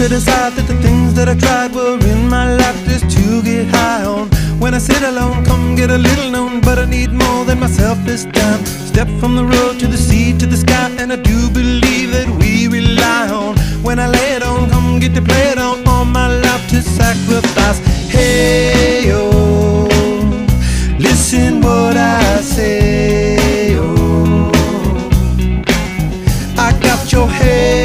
to decide that the things that I tried were in my life just to get high on. When I sit alone, come get a little known, but I need more than myself this time. Step from the road to the sea to the sky, and I do believe that we rely on. When I lay it on, come get to play it on, all my life to sacrifice. Hey, oh, listen what I say, oh, I got your head